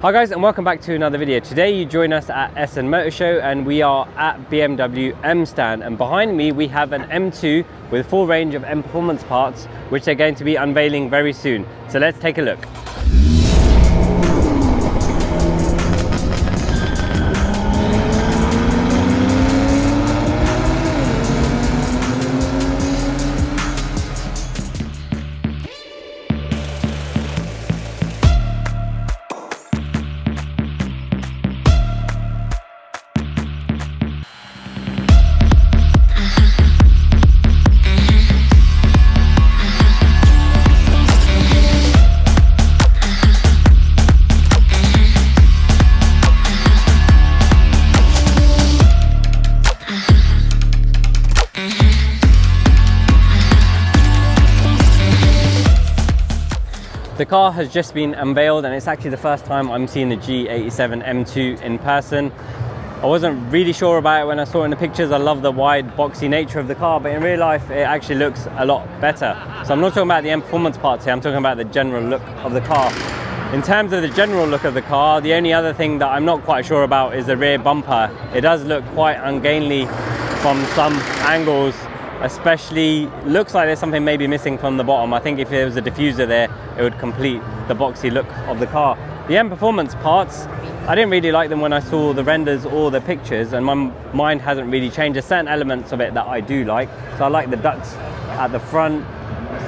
Hi guys, and welcome back to another video. Today you join us at Essen Motor Show and we are at BMW M stand, and behind me we have an M2 with a full range of M performance parts which they're going to be unveiling very soon. So let's take a look. The car has just been unveiled and it's actually the first time I'm seeing the G87 M2 in person. I wasn't really sure about it when I saw it in the pictures. I love the wide boxy nature of the car, but in real life it actually looks a lot better. So I'm not talking about the M performance parts here, I'm talking about the general look of the car. In terms of the general look of the car, the only other thing that I'm not quite sure about is the rear bumper. It does look quite ungainly from some angles. Especially looks like there's something maybe missing from the bottom. I think if there was a diffuser there, it would complete the boxy look of the car. The M performance parts, I didn't really like them when I saw the renders or the pictures, and my mind hasn't really changed. There's certain elements of it that I do like. So I like the ducts at the front,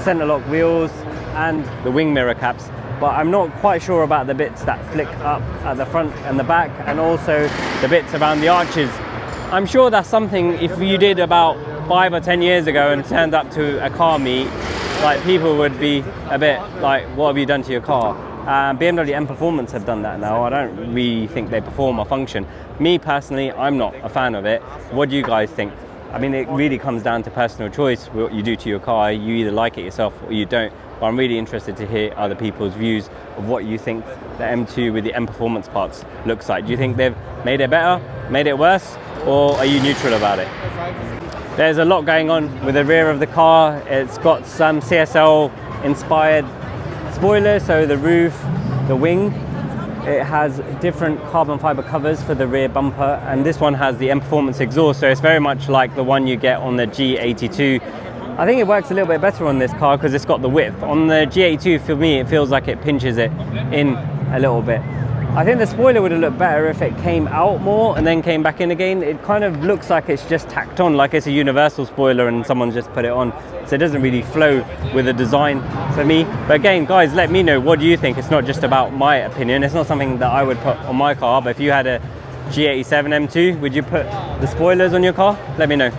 center lock wheels, and the wing mirror caps. But I'm not quite sure about the bits that flick up at the front and the back, and also the bits around the arches. I'm sure that's something, if you did about 5 or 10 years ago and turned up to a car meet, like, people would be a bit like, what have you done to your car? BMW M Performance have done that now. I don't really think they perform or function. Me personally, I'm not a fan of it. What do you guys think? I mean, it really comes down to personal choice, what you do to your car. You either like it yourself or you don't. But I'm really interested to hear other people's views of what you think the M2 with the M Performance parts looks like. Do you think they've made it better, made it worse, or are you neutral about it? There's a lot going on with the rear of the car. It's got some CSL inspired spoilers, so the roof, the wing. It has different carbon fiber covers for the rear bumper, and this one has the M Performance exhaust, so it's very much like the one you get on the G82. I think it works a little bit better on this car because it's got the width. On the G82, for me, it feels like it pinches it in a little bit. I think the spoiler would have looked better if it came out more and then came back in again. It kind of looks like it's just tacked on, like it's a universal spoiler and someone's just put it on. So it doesn't really flow with the design for me. But again, guys, let me know, what do you think? It's not just about my opinion. It's not something that I would put on my car, but if you had a G87 M2, would you put the spoilers on your car? Let me know.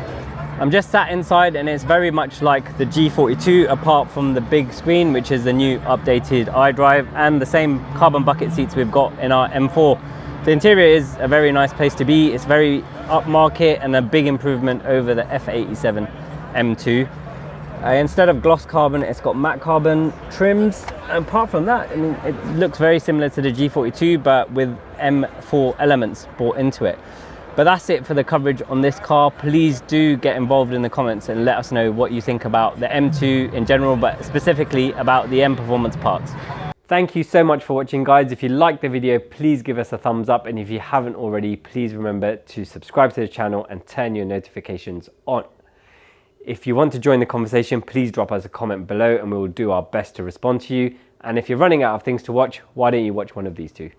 I'm just sat inside and it's very much like the G42 apart from the big screen, which is the new updated iDrive, and the same carbon bucket seats we've got in our M4. The interior is a very nice place to be. It's very upmarket and a big improvement over the F87 M2. Instead of gloss carbon, it's got matte carbon trims. Apart from that, I mean, it looks very similar to the G42 but with M4 elements brought into it. But that's it for the coverage on this car. Please do get involved in the comments and let us know what you think about the M2 in general, but specifically about the M Performance parts. Thank you so much for watching, guys. If you liked the video, please give us a thumbs up. And if you haven't already, please remember to subscribe to the channel and turn your notifications on. If you want to join the conversation, please drop us a comment below and we will do our best to respond to you. And if you're running out of things to watch, why don't you watch one of these two?